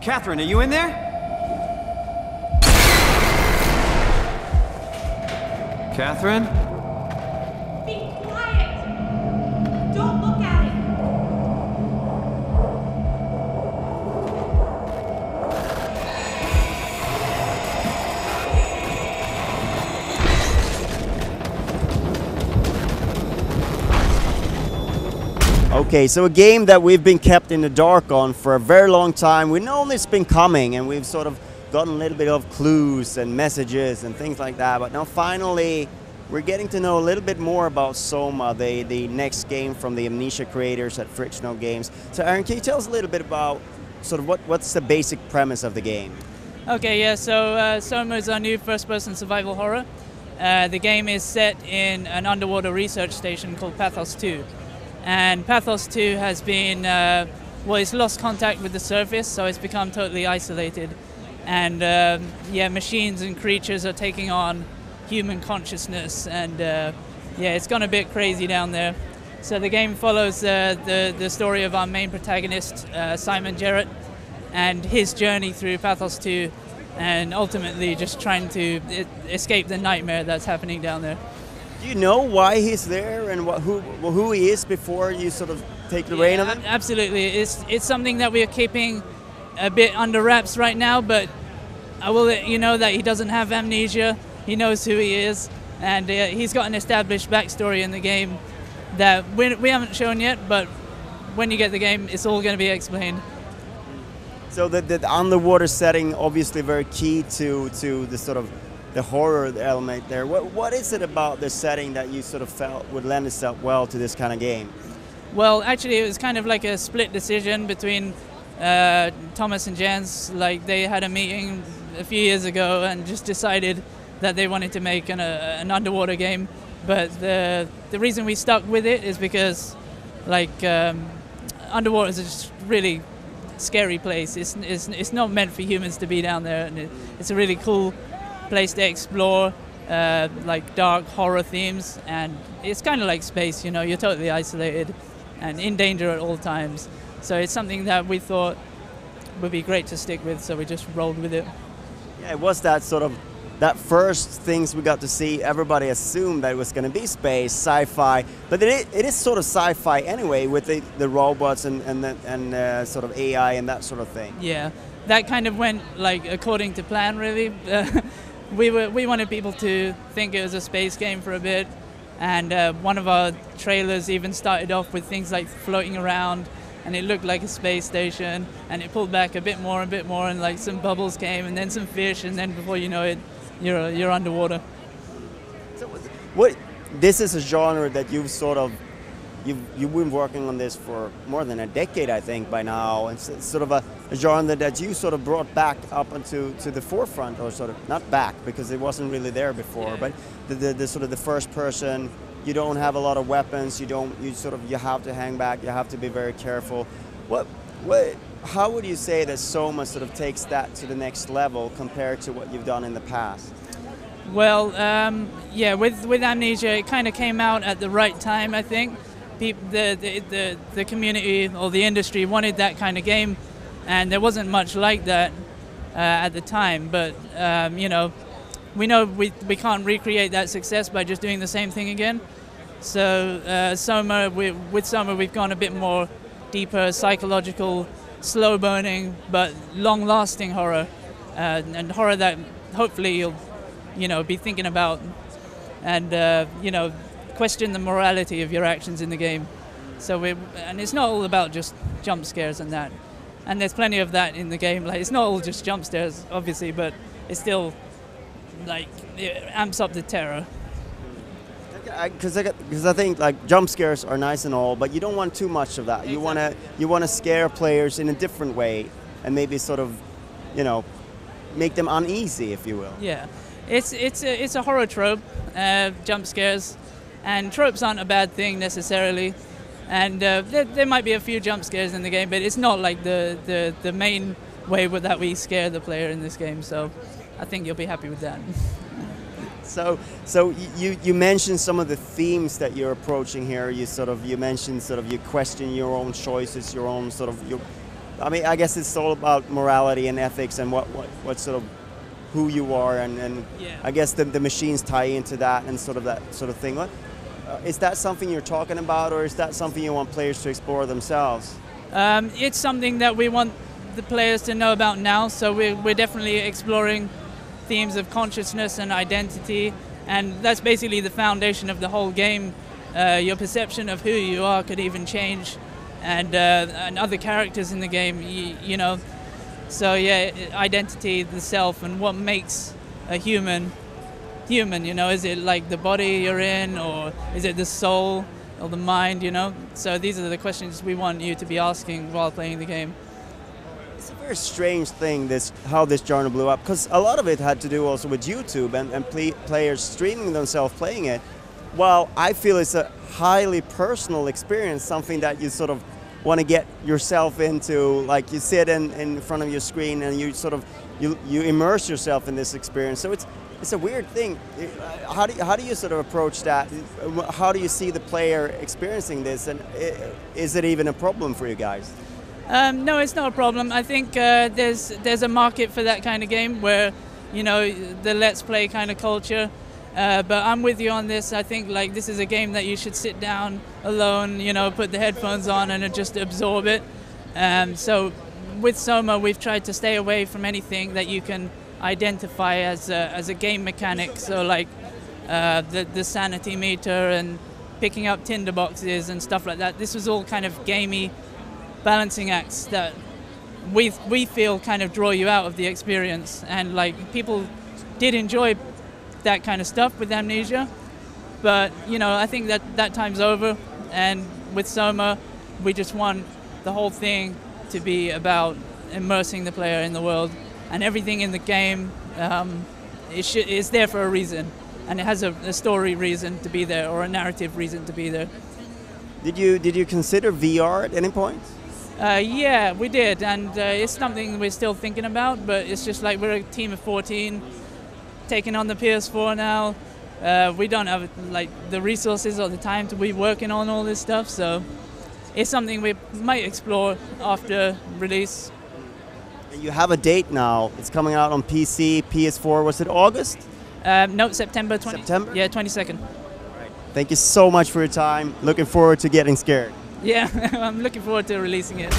Catherine, are you in there? Catherine? Be quiet! Don't look at it! Okay, so a game that we've been kept in the dark on for a very long time. We know it's been coming, and we've sort of gotten a little bit of clues and messages and things like that. But now finally, we're getting to know a little bit more about Soma, the next game from the Amnesia creators at Frictional Games. So Aaron, can you tell us a little bit about sort of what's the basic premise of the game? Okay, yeah, so Soma is our new first-person survival horror. The game is set in an underwater research station called Pathos 2. And Pathos 2 has been, well, it's lost contact with the surface, so it's become totally isolated. And yeah, machines and creatures are taking on human consciousness, and yeah, it's gone a bit crazy down there. So the game follows the story of our main protagonist, Simon Jarrett, and his journey through Pathos 2, and ultimately just trying to escape the nightmare that's happening down there. Do you know why he's there and who he is before you sort of take the reign of him? Absolutely. It's something that we are keeping a bit under wraps right now, but I will let you know that he doesn't have amnesia. He knows who he is, and he's got an established backstory in the game that we haven't shown yet, but when you get the game, it's all going to be explained. So the underwater setting, obviously very key to the sort of the horror element there. What is it about the setting that you sort of felt would lend itself well to this kind of game? Well, actually, it was kind of like a split decision between Thomas and Jens. Like, they had a meeting a few years ago and just decided that they wanted to make an underwater game. But the reason we stuck with it is because, like, underwater is just really scary place. It's not meant for humans to be down there, and it's a really cool place to explore, like dark horror themes, and it's kind of like space, you know, you're totally isolated and in danger at all times. So it's something that we thought would be great to stick with, so we just rolled with it. Yeah, it was that sort of, that first things we got to see, everybody assumed that it was going to be space, sci-fi, but it is sort of sci-fi anyway with the robots and sort of AI and that sort of thing. Yeah, that kind of went like according to plan, really. We wanted people to think it was a space game for a bit, and one of our trailers even started off with things like floating around, and it looked like a space station, and it pulled back a bit more, and like some bubbles came, and then some fish, and then before you know it, you're underwater. So this is a genre that you've been working on this for more than a decade, I think, by now. It's sort of a genre that you sort of brought back up into the forefront, or sort of not back because it wasn't really there before, but the sort of the first person. You don't have a lot of weapons. You have to hang back. You have to be very careful. How would you say that Soma sort of takes that to the next level compared to what you've done in the past? Well, yeah, with Amnesia, it kind of came out at the right time, I think. The community or the industry wanted that kind of game, and there wasn't much like that at the time. But you know we can't recreate that success by just doing the same thing again. So Soma, with Soma, we've gone a bit more deeper, psychological, slow burning but long lasting horror, and horror that hopefully you'll be thinking about, and question the morality of your actions in the game. So and it's not all about just jump scares and that. And there's plenty of that in the game. Like, it's not all just jump scares, obviously, but it's still like it amps up the terror. Because I think like jump scares are nice and all, but you don't want too much of that. Exactly. You want to scare players in a different way, and maybe sort of, make them uneasy, if you will. Yeah, it's a horror trope, jump scares, and tropes aren't a bad thing necessarily. And there might be a few jump scares in the game, but it's not like the main way that we scare the player in this game. So I think you'll be happy with that. So you mentioned some of the themes that you're approaching here. You mentioned sort of you question your own choices, your own sort of I mean, I guess it's all about morality and ethics and what sort of who you are, and Yeah. I guess the machines tie into that and sort of that sort of thing. Is that something you're talking about, or is that something you want players to explore themselves? It's something that we want the players to know about now. So we're definitely exploring themes of consciousness and identity, and that's basically the foundation of the whole game. Your perception of who you are could even change, and other characters in the game, you know. So yeah, identity, the self, and what makes a human, you know. Is it like the body you're in, or is it the soul or the mind, you know? So these are the questions we want you to be asking while playing the game. It's a very strange thing, how this genre blew up, because a lot of it had to do also with YouTube and players streaming themselves playing it. Well, I feel it's a highly personal experience, something that you sort of want to get yourself into. Like, you sit in front of your screen and you sort of you immerse yourself in this experience. So it's a weird thing. How do you sort of approach that? How do you see the player experiencing this, and is it even a problem for you guys? No, it's not a problem. I think there's a market for that kind of game where, you know, the let's play kind of culture. But I'm with you on this. I think like this is a game that you should sit down alone, you know, put the headphones on and just absorb it. So with Soma, we've tried to stay away from anything that you can identify as a game mechanic. So like the sanity meter and picking up tinder boxes and stuff like that. This was all kind of gamey balancing acts that we feel kind of draw you out of the experience. And like people did enjoy that kind of stuff with Amnesia, but you know, I think that time's over, and with Soma we just want the whole thing to be about immersing the player in the world, and everything in the game is there for a reason, and it has a story reason to be there, or a narrative reason to be there. Did you consider VR at any point? Yeah, we did, and it's something we're still thinking about, but it's just like we're a team of 14 taking on the PS4 now. We don't have like the resources or the time to be working on all this stuff, so it's something we might explore after release. You have a date now. It's coming out on PC, PS4. Was it August? No, September 20. September? Yeah, 22nd. Right. Thank you so much for your time. Looking forward to getting scared. Yeah, I'm looking forward to releasing it.